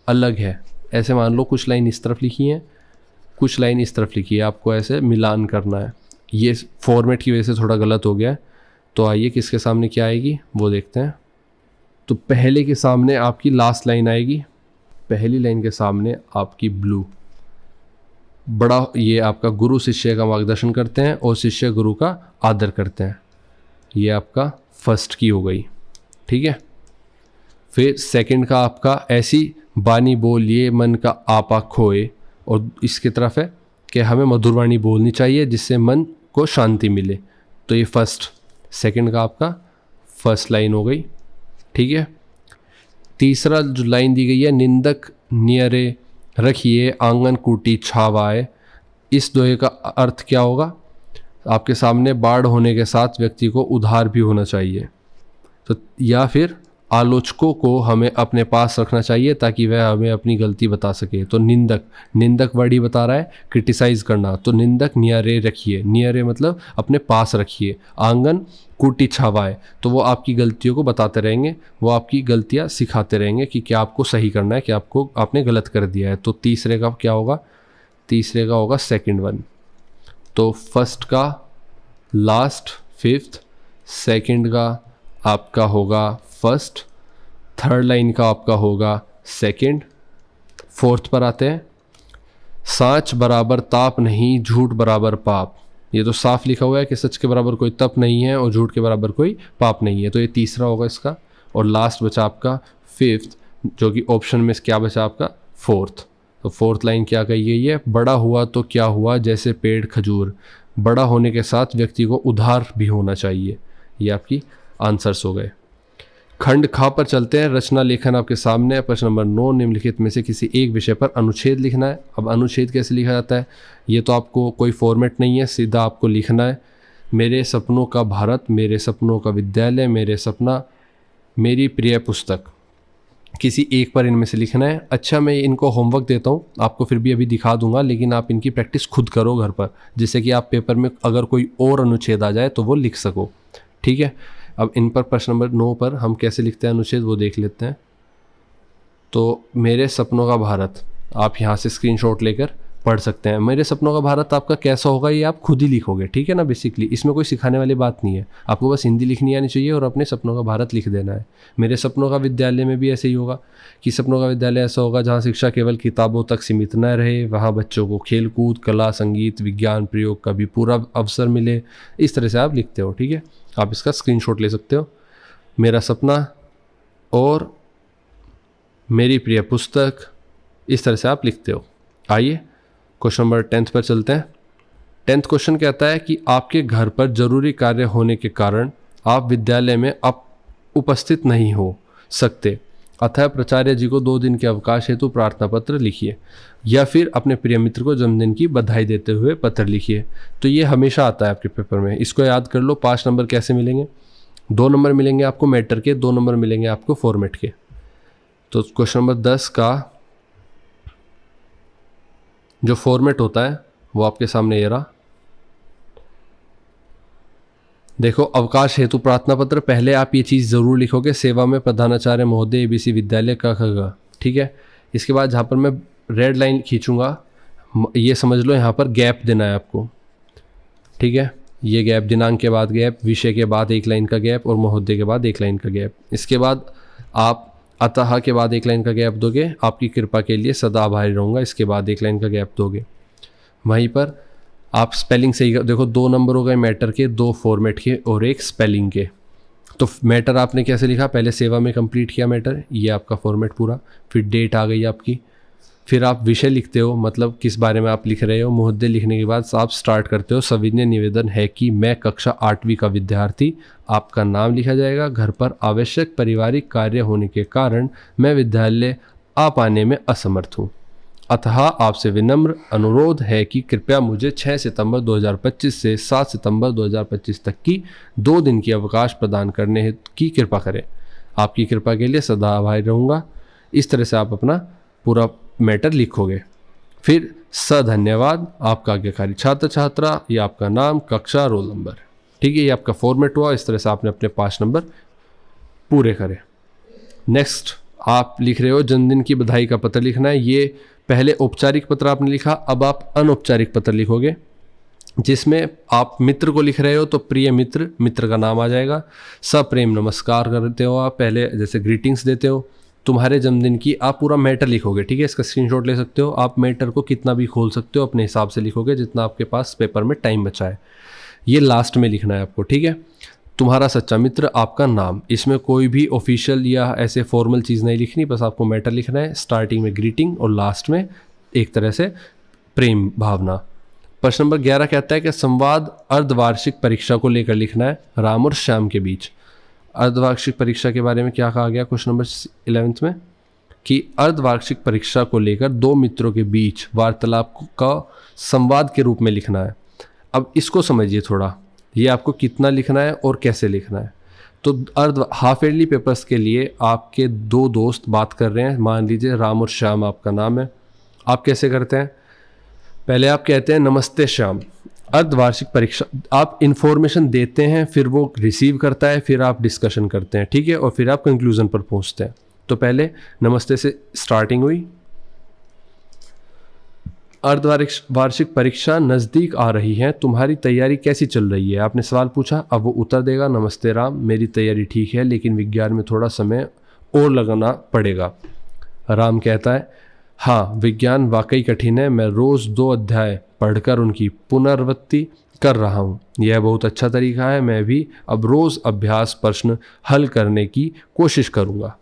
अलग है। ऐसे मान लो कुछ लाइन इस तरफ लिखी है, कुछ लाइन इस तरफ लिखी है, आपको ऐसे मिलान करना है। ये फॉर्मेट की वजह से थोड़ा गलत हो गया है। तो आइए किसके सामने क्या आएगी वो देखते हैं। तो पहले के सामने आपकी लास्ट लाइन आएगी, पहली लाइन के सामने आपकी ब्लू, बड़ा, ये आपका गुरु शिष्य का मार्गदर्शन करते हैं और शिष्य गुरु का आदर करते हैं। ये आपका फर्स्ट की हो गई। ठीक है, फिर सेकंड का आपका ऐसी बानी बोलिए मन का आपा खोए, और इसकी तरफ है कि हमें मधुर वाणी बोलनी चाहिए जिससे मन को शांति मिले। तो ये सेकंड का आपका फर्स्ट लाइन हो गई। ठीक है, तीसरा जो लाइन दी गई है, निंदक नियरे रखिए आंगन कूटी छावाए, इस दोहे का अर्थ क्या होगा? आपके सामने बाढ़ होने के साथ व्यक्ति को उधार भी होना चाहिए। तो या फिर आलोचकों को हमें अपने पास रखना चाहिए ताकि वह हमें अपनी गलती बता सके। तो निंदक वर्ड ही बता रहा है क्रिटिसाइज करना। तो निंदक नियरे रखिए, नियरे मतलब अपने पास रखिए। आंगन कूटी छावाए, तो वो आपकी गलतियों को बताते रहेंगे, वो आपकी गलतियां सिखाते रहेंगे कि क्या आपको सही करना है, क्या आपने गलत कर दिया है। तो तीसरे का क्या होगा? तीसरे का होगा सेकंड वन। तो फर्स्ट का लास्ट फिफ्थ, सेकंड का आपका होगा फर्स्ट, थर्ड लाइन का आपका होगा सेकंड। फोर्थ पर आते हैं, साच बराबर ताप नहीं, झूठ बराबर पाप। ये तो साफ लिखा हुआ है कि सच के बराबर कोई तप नहीं है और झूठ के बराबर कोई पाप नहीं है, तो ये तीसरा होगा इसका। और लास्ट बचा आपका फिफ्थ, जो कि ऑप्शन में क्या बचा आपका फोर्थ। तो फोर्थ लाइन क्या कही गई है, बड़ा हुआ तो क्या हुआ जैसे पेड़ खजूर, बड़ा होने के साथ व्यक्ति को उधार भी होना चाहिए। ये आपकी आंसर्स हो गए। खंड खा पर चलते हैं। रचना लेखन आपके सामने है। प्रश्न नंबर 9, निम्नलिखित में से किसी एक विषय पर अनुच्छेद लिखना है। अब अनुच्छेद कैसे लिखा जाता है, ये तो आपको कोई फॉर्मेट नहीं है, सीधा आपको लिखना है। मेरे सपनों का भारत, मेरे सपनों का विद्यालय, मेरे सपना, मेरी प्रिय पुस्तक, किसी एक पर इनमें से लिखना है। अच्छा, मैं इनको होमवर्क देता हूँ, आपको फिर भी अभी दिखा दूंगा, लेकिन आप इनकी प्रैक्टिस खुद करो घर पर, जिससे कि आप पेपर में अगर कोई और अनुच्छेद आ जाए तो वो लिख सको। ठीक है, अब इन पर प्रश्न नंबर 9 पर हम कैसे लिखते हैं अनुच्छेद वो देख लेते हैं। तो मेरे सपनों का भारत, आप यहाँ से स्क्रीनशॉट लेकर पढ़ सकते हैं। मेरे सपनों का भारत आपका कैसा होगा ये आप खुद ही लिखोगे, ठीक है ना। बेसिकली इसमें कोई सिखाने वाली बात नहीं है, आपको बस हिंदी लिखनी आनी चाहिए और अपने सपनों का भारत लिख देना है। मेरे सपनों का विद्यालय में भी ऐसे ही होगा कि सपनों का विद्यालय ऐसा होगा जहाँ शिक्षा केवल किताबों तक सीमित न रहे, वहाँ बच्चों को खेल कूद, कला, संगीत, विज्ञान, प्रयोग का भी पूरा अवसर मिले। इस तरह से आप लिखते हो, ठीक है। आप इसका स्क्रीनशॉट ले सकते हो। मेरा सपना और मेरी प्रिय पुस्तक, इस तरह से आप लिखते हो। आइए क्वेश्चन नंबर 10 पर चलते हैं। 10th क्वेश्चन कहता है कि आपके घर पर जरूरी कार्य होने के कारण आप विद्यालय में उपस्थित नहीं हो सकते, अतः प्राचार्य जी को 2 दिन के अवकाश हेतु प्रार्थना पत्र लिखिए, या फिर अपने प्रिय मित्र को जन्मदिन की बधाई देते हुए पत्र लिखिए। तो ये हमेशा आता है आपके पेपर में, इसको याद कर लो। 5 नंबर कैसे मिलेंगे, 2 नंबर मिलेंगे आपको मैटर के, 2 नंबर मिलेंगे आपको फॉर्मेट के। तो क्वेश्चन नंबर 10 का जो फॉर्मेट होता है वो आपके सामने ये रहा। देखो, अवकाश हेतु प्रार्थना पत्र, पहले आप ये चीज़ ज़रूर लिखोगे, सेवा में प्रधानाचार्य महोदय ABC विद्यालय का खगा, ठीक है। इसके बाद जहाँ पर मैं रेड लाइन खींचूंगा, ये समझ लो यहाँ पर गैप देना है आपको, ठीक है। ये गैप, दिनांक के बाद गैप, विषय के बाद 1 लाइन का गैप और महोदय के बाद 1 लाइन का गैप। इसके बाद आप अतः के बाद 1 लाइन का गैप दोगे, आपकी कृपा के लिए सदा आभारी रहूँगा, इसके बाद 1 लाइन का गैप दोगे। वहीं पर आप स्पेलिंग सही देखो, 2 नंबर हो गए मैटर के, 2 फॉर्मेट के और 1 स्पेलिंग के। तो मैटर आपने कैसे लिखा, पहले सेवा में कंप्लीट किया मैटर, ये आपका फॉर्मेट पूरा, फिर डेट आ गई आपकी, फिर आप विषय लिखते हो, मतलब किस बारे में आप लिख रहे हो। महोदय लिखने के बाद आप स्टार्ट करते हो, सविनय निवेदन है कि मैं कक्षा 8वीं का विद्यार्थी, आपका नाम लिखा जाएगा। घर पर आवश्यक पारिवारिक कार्य होने के कारण मैं विद्यालय आ पाने में असमर्थ हूँ, अतः आपसे विनम्र अनुरोध है कि कृपया मुझे 6 सितंबर 2025 से 7 सितंबर 2025 तक की 2 दिन की अवकाश प्रदान करने की कृपा करें। आपकी कृपा के लिए सदा आभारी रहूँगा। इस तरह से आप अपना पूरा मैटर लिखोगे। फिर धन्यवाद, आपका आज्ञाकारी छात्र छात्रा, ये आपका नाम, कक्षा, रोल नंबर, ठीक है। ये आपका फॉर्मेट हुआ। इस तरह से आपने अपने 5 नंबर पूरे करे। नेक्स्ट आप लिख रहे हो जन्मदिन की बधाई का पत्र लिखना है। ये पहले औपचारिक पत्र आपने लिखा, अब आप अनौपचारिक पत्र लिखोगे, जिसमें आप मित्र को लिख रहे हो तो प्रिय मित्र, मित्र का नाम आ जाएगा। सप्रेम नमस्कार करते हो आप, पहले जैसे ग्रीटिंग्स देते हो। तुम्हारे जन्मदिन की आप पूरा मैटर लिखोगे, ठीक है। इसका स्क्रीनशॉट ले सकते हो आप, मैटर को कितना भी खोल सकते हो, अपने हिसाब से लिखोगे जितना आपके पास पेपर में टाइम बचा है। ये लास्ट में लिखना है आपको, ठीक है। तुम्हारा सच्चा मित्र, आपका नाम, इसमें कोई भी ऑफिशियल या ऐसे फॉर्मल चीज़ नहीं लिखनी, बस आपको मैटर लिखना है। स्टार्टिंग में ग्रीटिंग और लास्ट में एक तरह से प्रेम भावना। प्रश्न नंबर 11 कहता है कि संवाद अर्धवार्षिक परीक्षा को लेकर लिखना है, राम और श्याम के बीच। अर्धवार्षिक परीक्षा के बारे में क्या कहा गया क्वेश्चन नंबर 11 में, कि अर्धवार्षिक परीक्षा को लेकर 2 मित्रों के बीच वार्तालाप का संवाद के रूप में लिखना है। अब इसको समझिए थोड़ा, ये आपको कितना लिखना है और कैसे लिखना है। तो हाफ ईयरली पेपर्स के लिए आपके 2 दोस्त बात कर रहे हैं, मान लीजिए राम और श्याम आपका नाम है। आप कैसे करते हैं, पहले आप कहते हैं नमस्ते श्याम, अर्धवार्षिक परीक्षा, आप इंफॉर्मेशन देते हैं, फिर वो रिसीव करता है, फिर आप डिस्कशन करते हैं, ठीक है, और फिर आप कंक्लूजन पर पहुंचते हैं। तो पहले नमस्ते से स्टार्टिंग हुई, अर्धवार्षिक परीक्षा नज़दीक आ रही है, तुम्हारी तैयारी कैसी चल रही है? आपने सवाल पूछा, अब वो उत्तर देगा, नमस्ते राम, मेरी तैयारी ठीक है लेकिन विज्ञान में थोड़ा समय और लगाना पड़ेगा। राम कहता है, हाँ विज्ञान वाकई कठिन है, मैं रोज़ 2 अध्याय पढ़कर उनकी पुनरावृत्ति कर रहा हूँ। यह बहुत अच्छा तरीका है, मैं भी अब रोज़ अभ्यास प्रश्न हल करने की कोशिश करूँगा।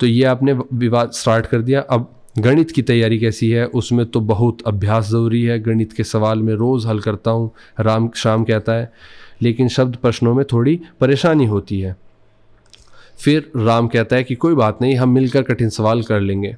तो ये आपने विवाद स्टार्ट कर दिया। अब गणित की तैयारी कैसी है? उसमें तो बहुत अभ्यास ज़रूरी है, गणित के सवाल में रोज़ हल करता हूँ, शाम कहता है, लेकिन शब्द प्रश्नों में थोड़ी परेशानी होती है। फिर राम कहता है कि कोई बात नहीं, हम मिलकर कठिन सवाल कर लेंगे,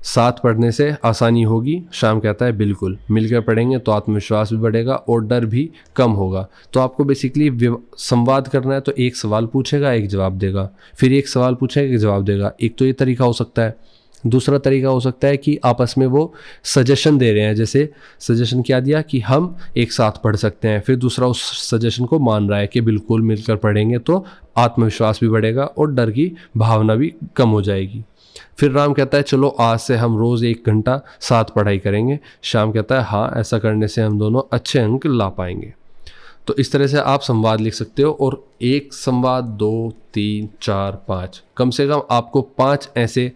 साथ पढ़ने से आसानी होगी। शाम कहता है बिल्कुल, मिलकर पढ़ेंगे तो आत्मविश्वास भी बढ़ेगा और डर भी कम होगा। तो आपको बेसिकली संवाद करना है, तो एक सवाल पूछेगा, एक जवाब देगा, फिर एक सवाल पूछेगा, एक जवाब देगा। एक तो ये तरीका हो सकता है। दूसरा तरीका हो सकता है कि आपस में वो सजेशन दे रहे हैं, जैसे सजेशन क्या दिया कि हम एक साथ पढ़ सकते हैं, फिर दूसरा उस सजेशन को मान रहा है कि बिल्कुल मिलकर पढ़ेंगे तो आत्मविश्वास भी बढ़ेगा और डर की भावना भी कम हो जाएगी। फिर राम कहता है चलो आज से हम रोज़ 1 घंटा साथ पढ़ाई करेंगे। शाम कहता है हाँ, ऐसा करने से हम दोनों अच्छे अंक ला पाएंगे। तो इस तरह से आप संवाद लिख सकते हो, और एक संवाद 2, 3, 4, 5, कम से कम आपको 5 ऐसे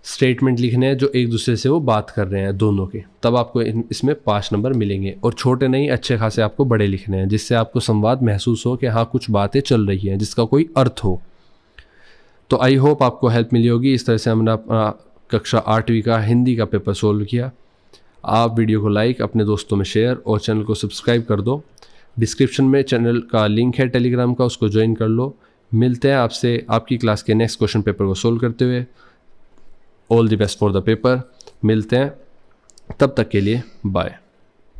स्टेटमेंट लिखने हैं जो एक दूसरे से वो बात कर रहे हैं दोनों के, तब आपको इसमें 5 नंबर मिलेंगे। और छोटे नहीं, अच्छे खासे आपको बड़े लिखने हैं, जिससे आपको संवाद महसूस हो कि हाँ कुछ बातें चल रही हैं जिसका कोई अर्थ हो। तो आई होप आपको हेल्प मिली होगी। इस तरह से हमने अपना कक्षा 8वीं का हिंदी का पेपर सोल्व किया। आप वीडियो को लाइक, अपने दोस्तों में शेयर और चैनल को सब्सक्राइब कर दो। डिस्क्रिप्शन में चैनल का लिंक है टेलीग्राम का, उसको ज्वाइन कर लो। मिलते हैं आपसे आपकी क्लास के नेक्स्ट क्वेश्चन पेपर को सोल्व करते हुए। All the best for the paper. मिलते हैं, तब तक के लिए बाय।